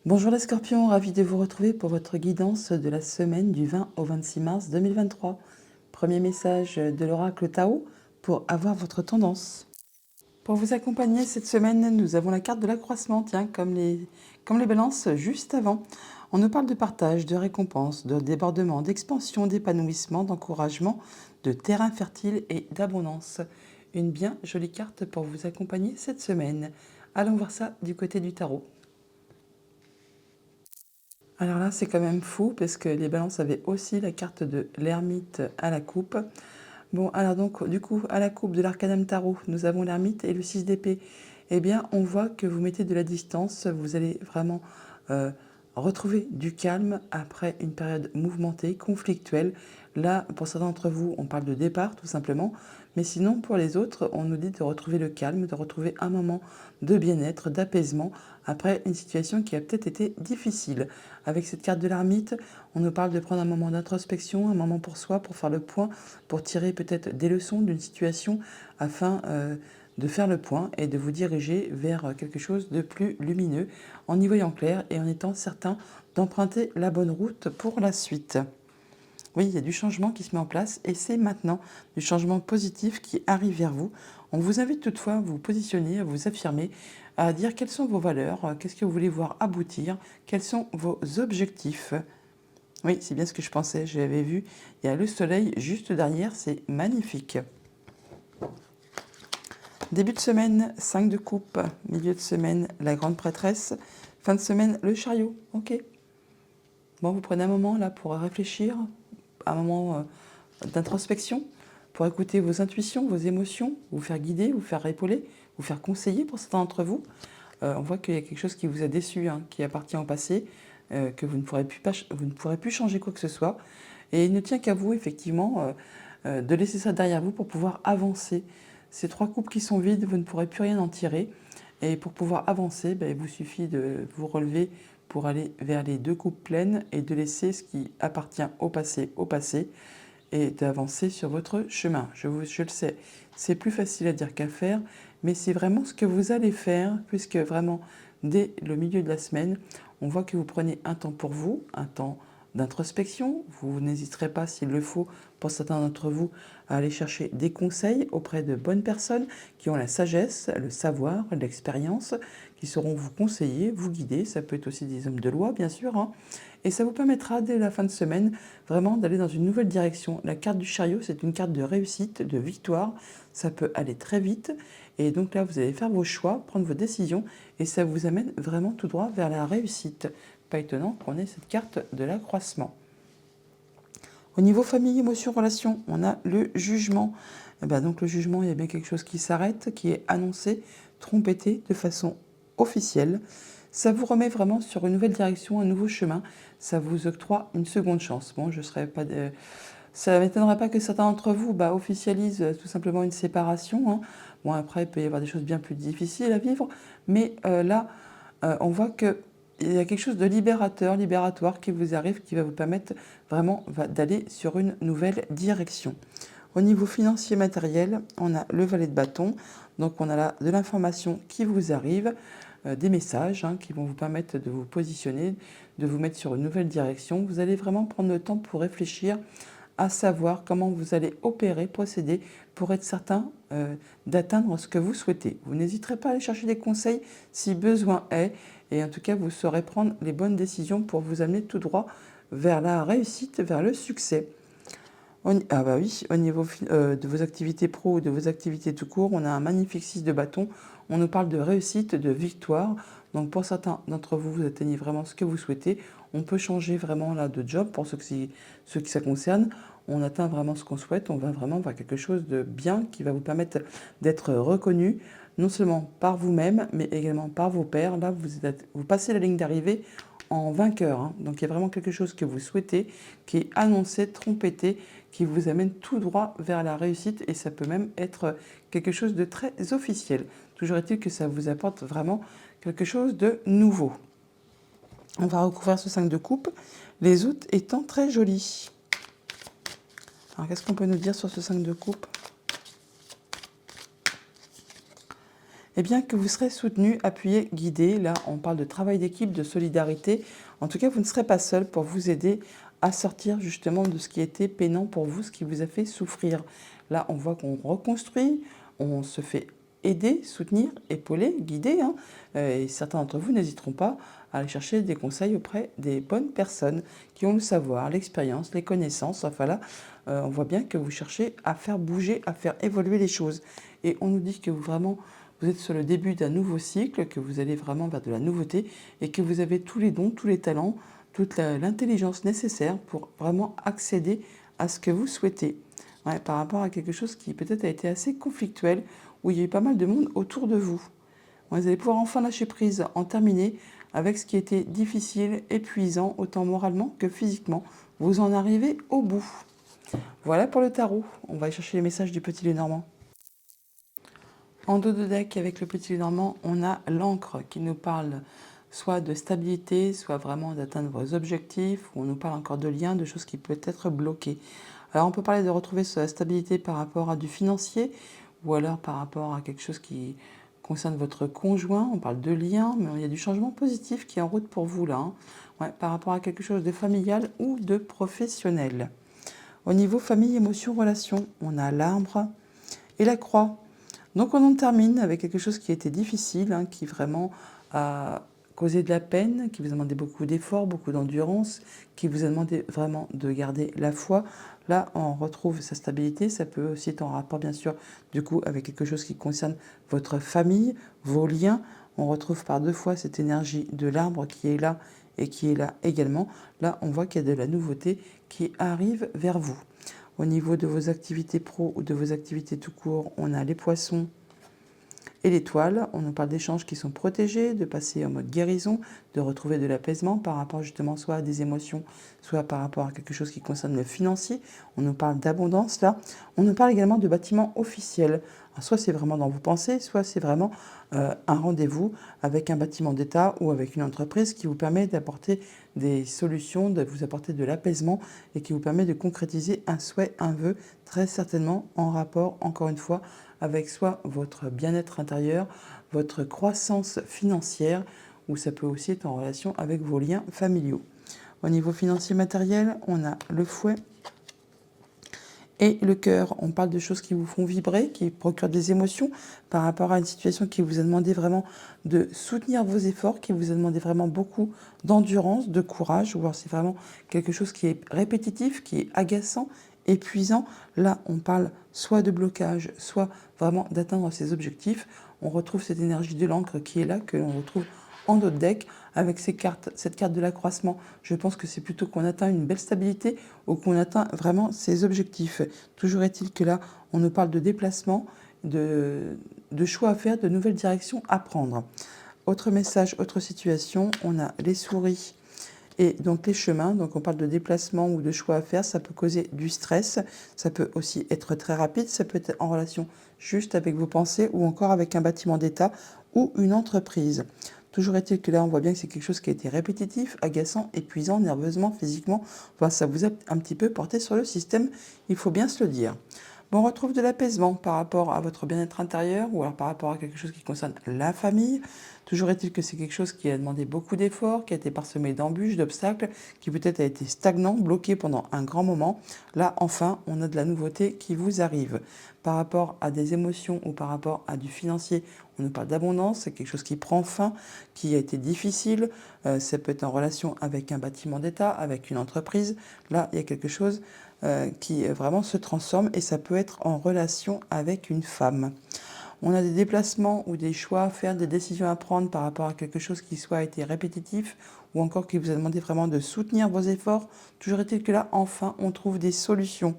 Bonjour les scorpions, ravi de vous retrouver pour votre guidance de la semaine du 20 au 26 mars 2023. Premier message de l'oracle Tao pour avoir votre tendance. Pour vous accompagner cette semaine, nous avons la carte de l'accroissement, tiens, comme les balances juste avant. On nous parle de partage, de récompense, de débordement, d'expansion, d'épanouissement, d'encouragement, de terrain fertile et d'abondance. Une bien jolie carte pour vous accompagner cette semaine. Allons voir ça du côté du tarot. Alors là, c'est quand même fou parce que les balances avaient aussi la carte de l'ermite à la coupe. Bon, alors donc, du coup, à la coupe de l'arcanum tarot, nous avons l'ermite et le 6 d'épée. Eh bien, on voit que vous mettez de la distance, vous allez vraiment retrouver du calme après une période mouvementée, conflictuelle. Là, pour certains d'entre vous, on parle de départ, tout simplement. Mais sinon, pour les autres, on nous dit de retrouver le calme, de retrouver un moment de bien-être, d'apaisement, après une situation qui a peut-être été difficile. Avec cette carte de l'ermite, on nous parle de prendre un moment d'introspection, un moment pour soi, pour faire le point, pour tirer peut-être des leçons d'une situation afin de faire le point et de vous diriger vers quelque chose de plus lumineux en y voyant clair et en étant certain d'emprunter la bonne route pour la suite. Oui, il y a du changement qui se met en place et c'est maintenant du changement positif qui arrive vers vous. On vous invite toutefois à vous positionner, à vous affirmer, à dire quelles sont vos valeurs, qu'est-ce que vous voulez voir aboutir, quels sont vos objectifs. Oui, c'est bien ce que je pensais, je l'avais vu. Il y a le soleil juste derrière, c'est magnifique. Début de semaine, 5 de coupe. Milieu de semaine, la grande prêtresse. Fin de semaine, le chariot. Ok. Bon, vous prenez un moment là pour réfléchir, un moment d'introspection, pour écouter vos intuitions, vos émotions, vous faire guider, vous faire épauler, vous faire conseiller pour certains d'entre vous. On voit qu'il y a quelque chose qui vous a déçu, hein, qui appartient au passé, que vous ne pourrez plus changer quoi que ce soit. Et il ne tient qu'à vous, effectivement, de laisser ça derrière vous pour pouvoir avancer. Ces 3 coupes qui sont vides, vous ne pourrez plus rien en tirer. Et pour pouvoir avancer, il vous suffit de vous relever pour aller vers les 2 coupes pleines et de laisser ce qui appartient au passé, et d'avancer sur votre chemin. Je le sais, c'est plus facile à dire qu'à faire, mais c'est vraiment ce que vous allez faire, puisque vraiment, dès le milieu de la semaine, on voit que vous prenez un temps pour vous, un temps d'introspection. Vous n'hésiterez pas, s'il le faut, pour certains d'entre vous, à aller chercher des conseils auprès de bonnes personnes qui ont la sagesse, le savoir, l'expérience, qui sauront vous conseiller, vous guider. Ça peut être aussi des hommes de loi, bien sûr, hein. Et ça vous permettra, dès la fin de semaine, vraiment d'aller dans une nouvelle direction. La carte du chariot, c'est une carte de réussite, de victoire. Ça peut aller très vite. Et donc là, vous allez faire vos choix, prendre vos décisions, et ça vous amène vraiment tout droit vers la réussite. Pas étonnant qu'on ait cette carte de l'accroissement. Au niveau famille, émotion, relation, on a le jugement. Et donc le jugement, il y a bien quelque chose qui s'arrête, qui est annoncé, trompetté de façon officielle. Ça vous remet vraiment sur une nouvelle direction, un nouveau chemin. Ça vous octroie une seconde chance. Bon, ça ne m'étonnerait pas que certains d'entre vous officialisent tout simplement une séparation, hein. Bon, après, il peut y avoir des choses bien plus difficiles à vivre, mais là, on voit que il y a quelque chose de libératoire qui vous arrive, qui va vous permettre vraiment d'aller sur une nouvelle direction. Au niveau financier matériel, on a le valet de bâton, donc on a là de l'information qui vous arrive, des messages qui vont vous permettre de vous positionner, de vous mettre sur une nouvelle direction. Vous allez vraiment prendre le temps pour réfléchir à savoir comment vous allez opérer, procéder pour être certain d'atteindre ce que vous souhaitez. Vous n'hésiterez pas à aller chercher des conseils si besoin est, et en tout cas vous saurez prendre les bonnes décisions pour vous amener tout droit vers la réussite, vers le succès. Au niveau de vos activités pro ou de vos activités tout court, on a un magnifique 6 de bâton. On nous parle de réussite, de victoire. Donc pour certains d'entre vous, vous atteignez vraiment ce que vous souhaitez. On peut changer vraiment là de job pour ceux qui ça concerne. On atteint vraiment ce qu'on souhaite. On va vraiment vers quelque chose de bien qui va vous permettre d'être reconnu, non seulement par vous-même, mais également par vos pairs. Là, vous passez la ligne d'arrivée en vainqueur, hein. Donc il y a vraiment quelque chose que vous souhaitez, qui est annoncé, trompetté, qui vous amène tout droit vers la réussite, et ça peut même être quelque chose de très officiel. Toujours est-il que ça vous apporte vraiment quelque chose de nouveau. On va recouvrir ce 5 de coupe, les autres étant très jolis. Alors qu'est-ce qu'on peut nous dire sur ce 5 de coupe ? eh bien que vous serez soutenu, appuyé, guidé. Là, on parle de travail d'équipe, de solidarité. En tout cas, vous ne serez pas seul pour vous aider à sortir justement de ce qui était peinant pour vous, ce qui vous a fait souffrir. Là, on voit qu'on reconstruit, on se fait aider, soutenir, épauler, guider. Hein. Et certains d'entre vous n'hésiteront pas à aller chercher des conseils auprès des bonnes personnes qui ont le savoir, l'expérience, les connaissances. Enfin là, on voit bien que vous cherchez à faire bouger, à faire évoluer les choses. Et on nous dit que vous êtes sur le début d'un nouveau cycle, que vous allez vraiment vers de la nouveauté et que vous avez tous les dons, tous les talents, toute l'intelligence nécessaire pour vraiment accéder à ce que vous souhaitez. Ouais, par rapport à quelque chose qui peut-être a été assez conflictuel, où il y a eu pas mal de monde autour de vous. Vous allez pouvoir enfin lâcher prise, en terminer avec ce qui était difficile, épuisant, autant moralement que physiquement. Vous en arrivez au bout. Voilà pour le tarot. On va aller chercher les messages du Petit Lenormand. En dos de deck, avec le Petit Lenormand, on a l'encre qui nous parle soit de stabilité, soit vraiment d'atteindre vos objectifs, ou on nous parle encore de liens, de choses qui peuvent être bloquées. Alors on peut parler de retrouver sa stabilité par rapport à du financier, ou alors par rapport à quelque chose qui concerne votre conjoint, on parle de liens, mais il y a du changement positif qui est en route pour vous là, hein. Ouais, par rapport à quelque chose de familial ou de professionnel. Au niveau famille, émotions, relations, on a l'arbre et la croix. Donc on en termine avec quelque chose qui était difficile, hein, qui vraiment a causé de la peine, qui vous a demandé beaucoup d'efforts, beaucoup d'endurance, qui vous a demandé vraiment de garder la foi. Là, on retrouve sa stabilité. Ça peut aussi être en rapport, bien sûr, du coup, avec quelque chose qui concerne votre famille, vos liens. On retrouve par deux fois cette énergie de l'arbre qui est là et qui est là également. Là, on voit qu'il y a de la nouveauté qui arrive vers vous. Au niveau de vos activités pro ou de vos activités tout court, on a les poissons et l'étoile. On nous parle d'échanges qui sont protégés, de passer en mode guérison, de retrouver de l'apaisement par rapport justement soit à des émotions, soit par rapport à quelque chose qui concerne le financier. On nous parle d'abondance là. On nous parle également de bâtiments officiels. Alors, soit c'est vraiment dans vos pensées, soit c'est vraiment un rendez-vous avec un bâtiment d'État ou avec une entreprise qui vous permet d'apporter des solutions, de vous apporter de l'apaisement et qui vous permet de concrétiser un souhait, un vœu, très certainement en rapport, encore une fois, avec soit votre bien-être intérieur, votre croissance financière, ou ça peut aussi être en relation avec vos liens familiaux. Au niveau financier matériel, on a le fouet et le cœur. On parle de choses qui vous font vibrer, qui procurent des émotions par rapport à une situation qui vous a demandé vraiment de soutenir vos efforts, qui vous a demandé vraiment beaucoup d'endurance, de courage, ou alors c'est vraiment quelque chose qui est répétitif, qui est agaçant, épuisant. Là, on parle soit de blocage, soit vraiment d'atteindre ses objectifs. On retrouve cette énergie de l'encre qui est là, que l'on retrouve en d'autres decks avec cette carte de l'accroissement. Je pense que c'est plutôt qu'on atteint une belle stabilité ou qu'on atteint vraiment ses objectifs. Toujours est-il que là, on nous parle de déplacement, de choix à faire, de nouvelles directions à prendre. Autre message, autre situation, on a les souris et donc les chemins. Donc on parle de déplacement ou de choix à faire, ça peut causer du stress, ça peut aussi être très rapide, ça peut être en relation juste avec vos pensées ou encore avec un bâtiment d'État ou une entreprise. Toujours est-il que là, on voit bien que c'est quelque chose qui a été répétitif, agaçant, épuisant, nerveusement, physiquement. Enfin, ça vous a un petit peu porté sur le système, il faut bien se le dire. Bon, on retrouve de l'apaisement par rapport à votre bien-être intérieur ou alors par rapport à quelque chose qui concerne la famille. Toujours est-il que c'est quelque chose qui a demandé beaucoup d'efforts, qui a été parsemé d'embûches, d'obstacles, qui peut-être a été stagnant, bloqué pendant un grand moment. Là, enfin, on a de la nouveauté qui vous arrive. Par rapport à des émotions ou par rapport à du financier, on nous parle d'abondance, c'est quelque chose qui prend fin, qui a été difficile. Ça peut être en relation avec un bâtiment d'État, avec une entreprise. Là, il y a quelque chose qui vraiment se transforme et ça peut être en relation avec une femme. On a des déplacements ou des choix à faire, des décisions à prendre par rapport à quelque chose qui soit été répétitif ou encore qui vous a demandé vraiment de soutenir vos efforts. Toujours est-il que là, enfin, on trouve des solutions.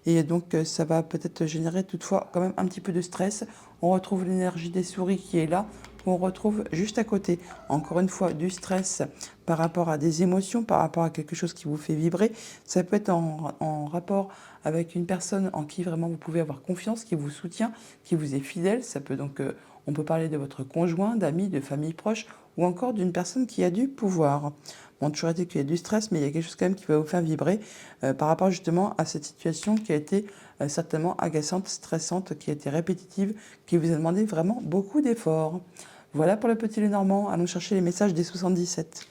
Et donc, ça va peut-être générer toutefois quand même un petit peu de stress. On retrouve l'énergie des souris qui est là, qu'on retrouve juste à côté. Encore une fois, du stress par rapport à des émotions, par rapport à quelque chose qui vous fait vibrer. Ça peut être en rapport avec une personne en qui vraiment vous pouvez avoir confiance, qui vous soutient, qui vous est fidèle. Ça peut donc, on peut parler de votre conjoint, d'amis, de famille proche, ou encore d'une personne qui a du pouvoir. Bon, toujours été qu'il y a du stress, mais il y a quelque chose quand même qui va vous faire vibrer par rapport justement à cette situation qui a été certainement agaçante, stressante, qui a été répétitive, qui vous a demandé vraiment beaucoup d'efforts. Voilà pour le petit Lenormand. Allons chercher les messages des 77.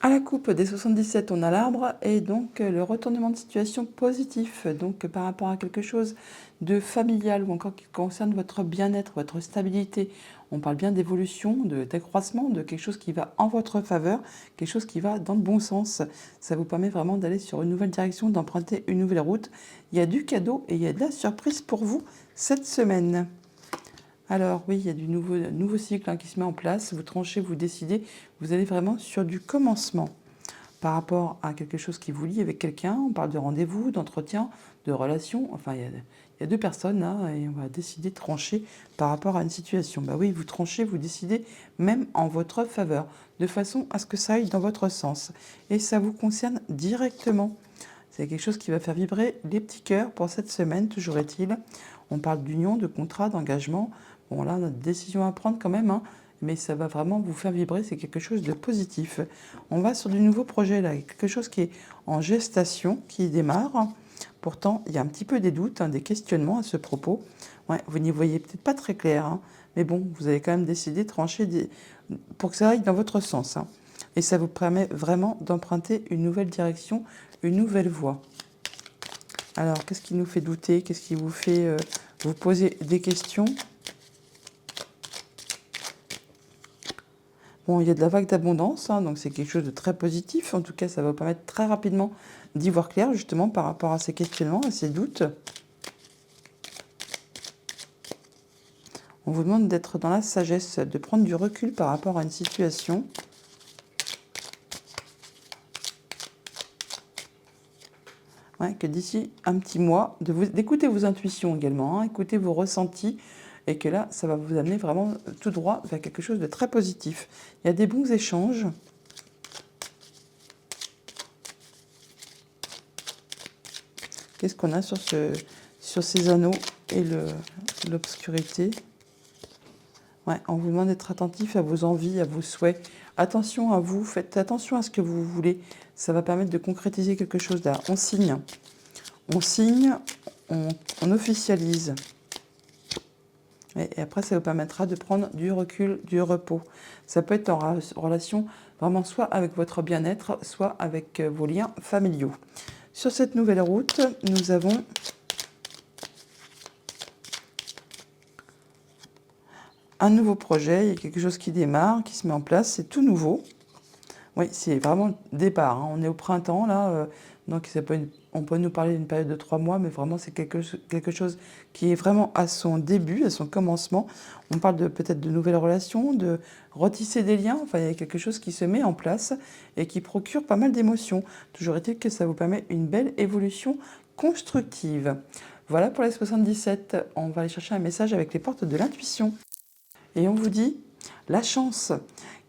À la coupe des 77, on a l'arbre et donc le retournement de situation positif, donc par rapport à quelque chose de familial ou encore qui concerne votre bien-être, votre stabilité. On parle bien d'évolution, d'accroissement, de quelque chose qui va en votre faveur, quelque chose qui va dans le bon sens. Ça vous permet vraiment d'aller sur une nouvelle direction, d'emprunter une nouvelle route. Il y a du cadeau et il y a de la surprise pour vous cette semaine. Alors oui, il y a du nouveau cycle qui se met en place. Vous tranchez, vous décidez. Vous allez vraiment sur du commencement par rapport à quelque chose qui vous lie avec quelqu'un. On parle de rendez-vous, d'entretien, de relation. Enfin, il y a deux personnes là et on va décider de trancher par rapport à une situation. Bah oui, vous tranchez, vous décidez même en votre faveur, de façon à ce que ça aille dans votre sens. Et ça vous concerne directement. C'est quelque chose qui va faire vibrer les petits cœurs pour cette semaine, toujours est-il. On parle d'union, de contrat, d'engagement. Bon là, on a des décisions à prendre quand même, hein, mais ça va vraiment vous faire vibrer, c'est quelque chose de positif. On va sur du nouveau projet là, quelque chose qui est en gestation, qui démarre. Pourtant, il y a un petit peu des doutes, hein, des questionnements à ce propos. Ouais, vous n'y voyez peut-être pas très clair, hein, mais bon, vous avez quand même décidé de trancher pour que ça aille dans votre sens. Hein. Et ça vous permet vraiment d'emprunter une nouvelle direction, une nouvelle voie. Alors, qu'est-ce qui nous fait douter? Qu'est-ce qui vous fait vous poser des questions? Bon, il y a de la vague d'abondance, hein, donc c'est quelque chose de très positif. En tout cas, ça va vous permettre très rapidement d'y voir clair, justement, par rapport à ces questionnements, à ces doutes. On vous demande d'être dans la sagesse, de prendre du recul par rapport à une situation. Ouais, que d'ici un petit mois, d'écouter vos intuitions également, hein, écouter vos ressentis, et que là, ça va vous amener vraiment tout droit vers quelque chose de très positif. Il y a des bons échanges. Qu'est-ce qu'on a sur ces anneaux et l'obscurité? Ouais, on vous demande d'être attentif à vos envies, à vos souhaits. Attention à vous, faites attention à ce que vous voulez. Ça va permettre de concrétiser quelque chose là. On signe, on officialise. Et après, ça vous permettra de prendre du recul, du repos. Ça peut être en relation vraiment soit avec votre bien-être, soit avec vos liens familiaux. Sur cette nouvelle route, nous avons un nouveau projet. Il y a quelque chose qui démarre, qui se met en place. C'est tout nouveau. Oui, c'est vraiment le départ. Hein. On est au printemps, là. Donc, on peut nous parler d'une période de 3 mois, mais vraiment, c'est quelque chose qui est vraiment à son début, à son commencement. On parle peut-être de nouvelles relations, de retisser des liens. Enfin, il y a quelque chose qui se met en place et qui procure pas mal d'émotions. Toujours est-il que ça vous permet une belle évolution constructive. Voilà pour les 77. On va aller chercher un message avec les portes de l'intuition. Et on vous dit, la chance.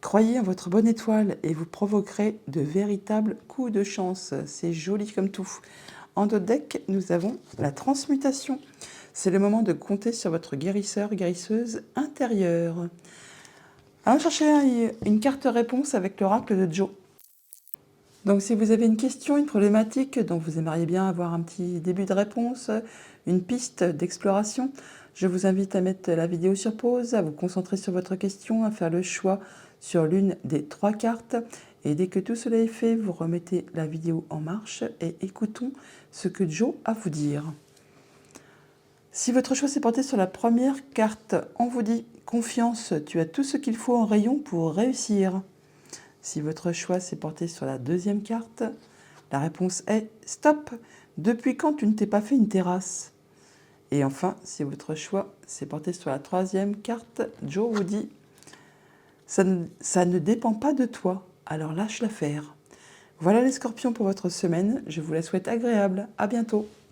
Croyez en votre bonne étoile et vous provoquerez de véritables coups de chance. C'est joli comme tout. En d'autres deck, nous avons la transmutation. C'est le moment de compter sur votre guérisseur, guérisseuse intérieure. Allons chercher une carte réponse avec l'oracle de Joe. Donc si vous avez une question, une problématique dont vous aimeriez bien avoir un petit début de réponse, une piste d'exploration, je vous invite à mettre la vidéo sur pause, à vous concentrer sur votre question, à faire le choix sur l'une des 3 cartes. Et dès que tout cela est fait, vous remettez la vidéo en marche et écoutons ce que Joe a à vous dire. Si votre choix s'est porté sur la première carte, on vous dit « Confiance, tu as tout ce qu'il faut en rayon pour réussir ». Si votre choix s'est porté sur la deuxième carte, la réponse est « Stop, depuis quand tu ne t'es pas fait une terrasse ?» Et enfin, si votre choix s'est porté sur la troisième carte, Joe vous dit « Ça ne dépend pas de toi, alors lâche l'affaire ». Voilà les scorpions pour votre semaine, je vous la souhaite agréable, à bientôt.